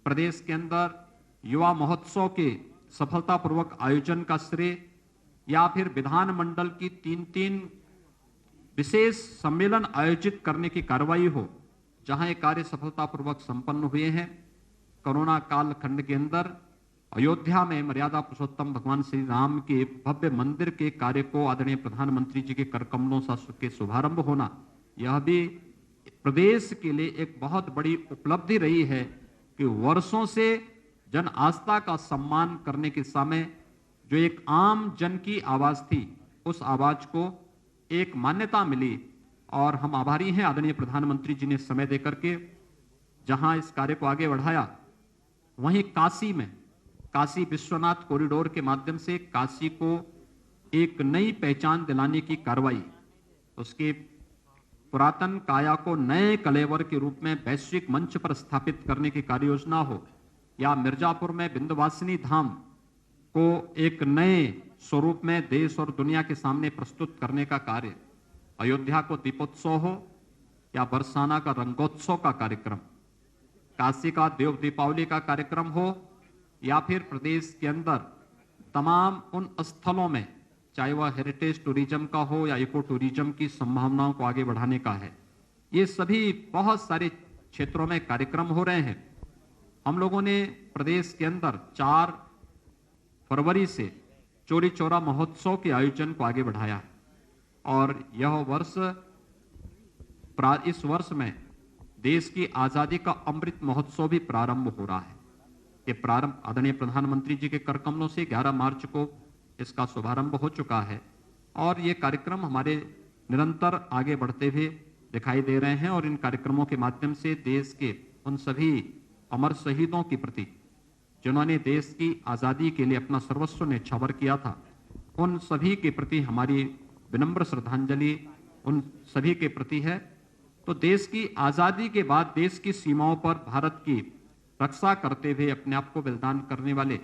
प्रदेश के अंदर युवा महोत्सव के सफलतापूर्वक आयोजन का श्रेय, या फिर विधानमंडल की 3 विशेष सम्मेलन आयोजित करने की कार्रवाई हो, जहां ये कार्य सफलतापूर्वक संपन्न हुए हैं। कोरोना काल खंड के अंदर अयोध्या में मर्यादा पुरुषोत्तम भगवान श्री राम के भव्य मंदिर के कार्य को आदरणीय प्रधानमंत्री जी के कर कमलों के शुभारंभ होना, यह भी प्रदेश के लिए एक बहुत बड़ी उपलब्धि रही है कि वर्षों से जन आस्था का सम्मान करने के समय जो एक आम जन की आवाज थी, उस आवाज को एक मान्यता मिली। और हम आभारी हैं आदरणीय प्रधानमंत्री जी ने समय देकर के जहां इस कार्य को आगे बढ़ाया, वहीं काशी में काशी विश्वनाथ कॉरिडोर के माध्यम से काशी को एक नई पहचान दिलाने की कार्रवाई, उसके पुरातन काया को नए कलेवर के रूप में वैश्विक मंच पर स्थापित करने की कार्य योजना हो, या मिर्जापुर में विंध्यवासिनी धाम को एक नए स्वरूप में देश और दुनिया के सामने प्रस्तुत करने का कार्य, अयोध्या को दीपोत्सव हो या बरसाना का रंगोत्सव का कार्यक्रम, काशी का देव दीपावली का कार्यक्रम हो, या फिर प्रदेश के अंदर तमाम उन स्थलों में, चाहे वह हेरिटेज टूरिज्म का हो या इको टूरिज्म की संभावनाओं को आगे बढ़ाने का है, ये सभी बहुत सारे क्षेत्रों में कार्यक्रम हो रहे हैं। हम लोगों ने प्रदेश के अंदर 4 फरवरी से चौरी चौरा महोत्सव के आयोजन को आगे बढ़ाया है, और यह इस वर्ष में देश की आजादी का अमृत महोत्सव भी प्रारंभ हो रहा है। ये प्रारंभ आदरणीय प्रधानमंत्री जी के कर कमलों से 11 मार्च को इसका शुभारंभ हो चुका है, और ये कार्यक्रम हमारे निरंतर आगे बढ़ते हुए दिखाई दे रहे हैं। और इन कार्यक्रमों के माध्यम से देश के उन सभी अमर शहीदों के प्रति, जिन्होंने देश की आजादी के लिए अपना सर्वस्व न्यौछावर किया था, उन सभी के प्रति हमारी विनम्र श्रद्धांजलि उन सभी के प्रति है। तो देश की आजादी के बाद देश की सीमाओं पर भारत की रक्षा करते हुए अपने आप को बलिदान करने वाले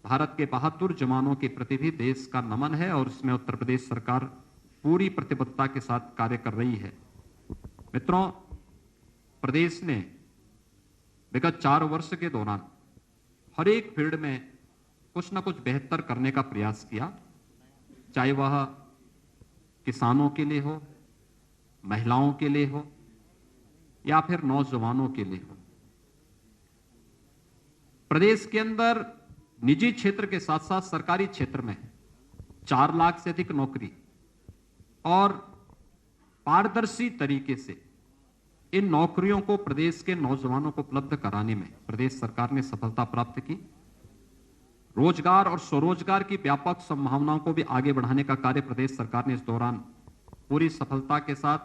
भारत के बहादुर जवानों के प्रति भी देश का नमन है, और इसमें उत्तर प्रदेश सरकार पूरी प्रतिबद्धता के साथ कार्य कर रही है। मित्रों, प्रदेश ने विगत 4 वर्ष के दौरान हर एक फील्ड में कुछ न कुछ बेहतर करने का प्रयास किया, चाहे वह किसानों के लिए हो, महिलाओं के लिए हो, या फिर नौजवानों के लिए हो। प्रदेश के अंदर निजी क्षेत्र के साथ साथ सरकारी क्षेत्र में 4 लाख से अधिक नौकरी और पारदर्शी तरीके से इन नौकरियों को प्रदेश के नौजवानों को उपलब्ध कराने में प्रदेश सरकार ने सफलता प्राप्त की। रोजगार और स्वरोजगार की व्यापक संभावनाओं को भी आगे बढ़ाने का कार्य प्रदेश सरकार ने इस दौरान पूरी सफलता के साथ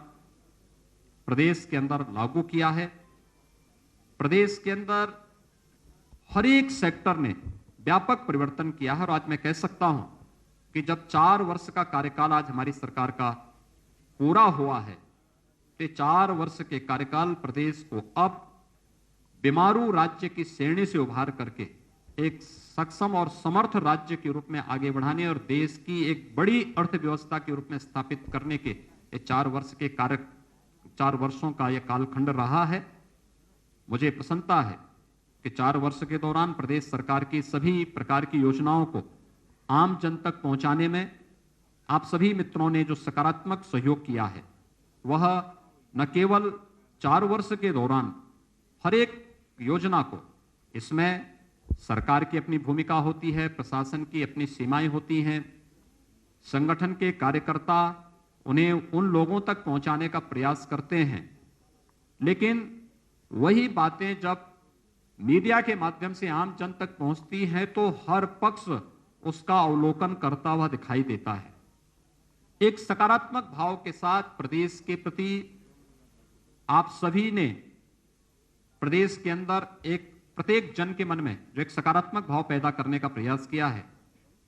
प्रदेश के अंदर लागू किया है। प्रदेश के अंदर हर एक सेक्टर ने व्यापक परिवर्तन किया है, और आज मैं कह सकता हूं कि जब 4 वर्ष का कार्यकाल आज हमारी सरकार का पूरा हुआ है, तो 4 वर्ष के कार्यकाल प्रदेश को अब बीमारू राज्य की श्रेणी से उभार करके एक सक्षम और समर्थ राज्य के रूप में आगे बढ़ाने और देश की एक बड़ी अर्थव्यवस्था के रूप में स्थापित करने के 4 वर्षों का यह कालखंड रहा है। मुझे प्रसन्नता है कि 4 वर्ष के दौरान प्रदेश सरकार की सभी प्रकार की योजनाओं को आम जन तक पहुंचाने में आप सभी मित्रों ने जो सकारात्मक सहयोग किया है, वह न केवल 4 वर्ष के दौरान हर एक योजना को, इसमें सरकार की अपनी भूमिका होती है, प्रशासन की अपनी सीमाएं होती हैं, संगठन के कार्यकर्ता उन्हें उन लोगों तक पहुंचाने का प्रयास करते हैं, लेकिन वही बातें जब मीडिया के माध्यम से आम जन तक पहुंचती हैं तो हर पक्ष उसका अवलोकन करता हुआ दिखाई देता है। एक सकारात्मक भाव के साथ प्रदेश के प्रति आप सभी ने प्रदेश के अंदर एक प्रत्येक जन के मन में जो एक सकारात्मक भाव पैदा करने का प्रयास किया है,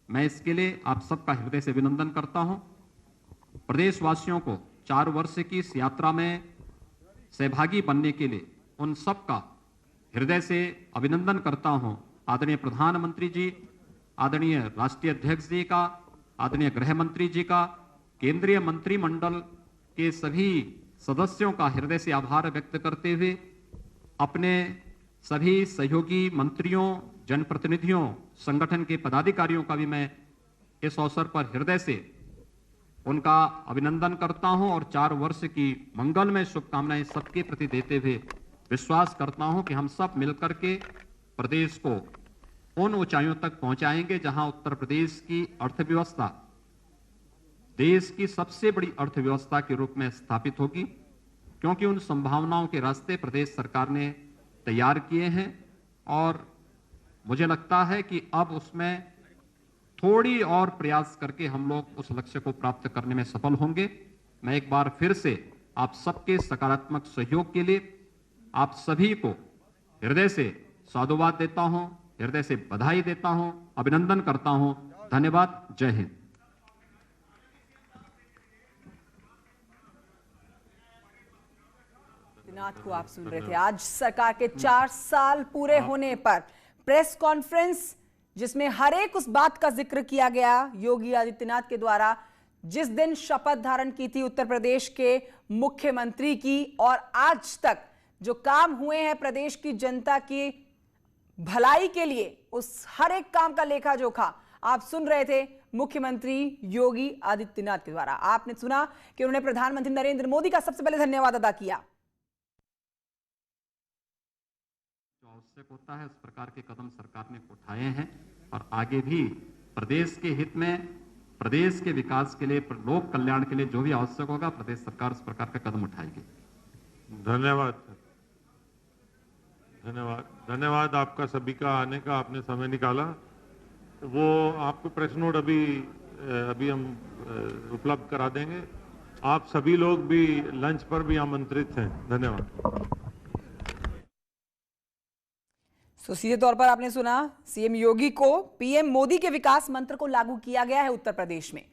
मैं इसके लिए आप सबका हृदय से अभिनंदन करता हूं। प्रदेशवासियों को 4 वर्ष की इस यात्रा में सहभागी बनने के लिए उन सबका हृदय से अभिनंदन करता हूं। आदरणीय प्रधानमंत्री जी, आदरणीय राष्ट्रीय अध्यक्ष जी का, आदरणीय गृह मंत्री जी का, केंद्रीय मंत्रिमंडल के सभी सदस्यों का हृदय से आभार व्यक्त करते हुए अपने सभी सहयोगी मंत्रियों, जनप्रतिनिधियों, संगठन के पदाधिकारियों का भी मैं इस अवसर पर हृदय से उनका अभिनंदन करता हूं और 4 वर्ष की मंगलमय शुभकामनाएं सबके प्रति देते हुए विश्वास करता हूं कि हम सब मिलकर के प्रदेश को उन ऊंचाइयों तक पहुंचाएंगे जहां उत्तर प्रदेश की अर्थव्यवस्था देश की सबसे बड़ी अर्थव्यवस्था के रूप में स्थापित होगी, क्योंकि उन संभावनाओं के रास्ते प्रदेश सरकार ने तैयार किए हैं और मुझे लगता है कि अब उसमें थोड़ी और प्रयास करके हम लोग उस लक्ष्य को प्राप्त करने में सफल होंगे। मैं एक बार फिर से आप सबके सकारात्मक सहयोग के लिए आप सभी को हृदय से साधुवाद देता हूं, हृदय से बधाई देता हूं, अभिनंदन करता हूं। धन्यवाद। जय हिंद। को आप सुन रहे थे। आज सरकार के 4 साल पूरे होने पर प्रेस कॉन्फ्रेंस, जिसमें हर एक उस बात का जिक्र किया गया योगी आदित्यनाथ के द्वारा जिस दिन शपथ धारण की थी उत्तर प्रदेश के मुख्यमंत्री की, और आज तक जो काम हुए हैं प्रदेश की जनता की भलाई के लिए, उस हर एक काम का लेखा जोखा आप सुन रहे थे मुख्यमंत्री योगी आदित्यनाथ के द्वारा। आपने सुना कि उन्होंने प्रधानमंत्री नरेंद्र मोदी का सबसे पहले धन्यवाद अदा किया। आवश्यक होता है, इस प्रकार के कदम सरकार ने उठाए हैं और आगे भी प्रदेश के हित में, प्रदेश के विकास के लिए, लोक कल्याण के लिए जो भी आवश्यक होगा प्रदेश सरकार इस प्रकार का कदम उठाएगी। धन्यवाद, धन्यवाद, धन्यवाद आपका सभी का आने का, आपने समय निकाला। वो आपको प्रेस नोट अभी हम उपलब्ध करा देंगे। आप सभी लोग भी लंच पर भी आमंत्रित हैं। धन्यवाद। सीधे तौर पर आपने सुना सीएम योगी को पीएम मोदी के विकास मंत्र को लागू किया गया है उत्तर प्रदेश में।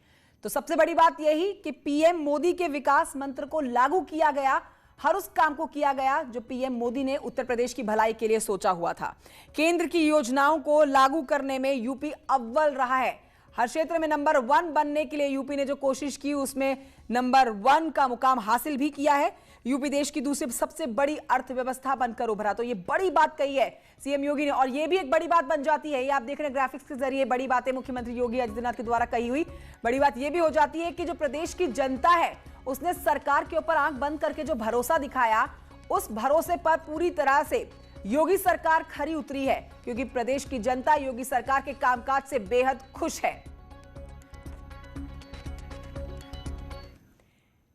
तो सबसे बड़ी बात यही कि पीएम मोदी के विकास मंत्र को लागू किया गया, हर उस काम को किया गया जो पीएम मोदी ने उत्तर प्रदेश की भलाई के लिए सोचा हुआ था। केंद्र की योजनाओं को लागू करने में यूपी अव्वल रहा है। हर क्षेत्र में नंबर 1 बनने के लिए यूपी ने जो कोशिश की उसमें नंबर 1 का मुकाम हासिल भी किया है। यूपी देश की दूसरी सबसे बड़ी अर्थव्यवस्था बनकर उभरा। तो ये बड़ी बात कही है सीएम योगी ने, और ये भी एक बड़ी बात बन जाती है, ये आप देख रहे हैं ग्राफिक्स के जरिए बड़ी बातें मुख्यमंत्री योगी आदित्यनाथ के द्वारा कही हुई। बड़ी बात ये भी हो जाती है कि जो प्रदेश की जनता है उसने सरकार के ऊपर आंख बंद करके जो भरोसा दिखाया, उस भरोसे पर पूरी तरह से योगी सरकार खरी उतरी है, क्योंकि प्रदेश की जनता योगी सरकार के कामकाज से बेहद खुश है।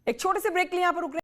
एक छोटे से ब्रेक के लिए यहां पर रुक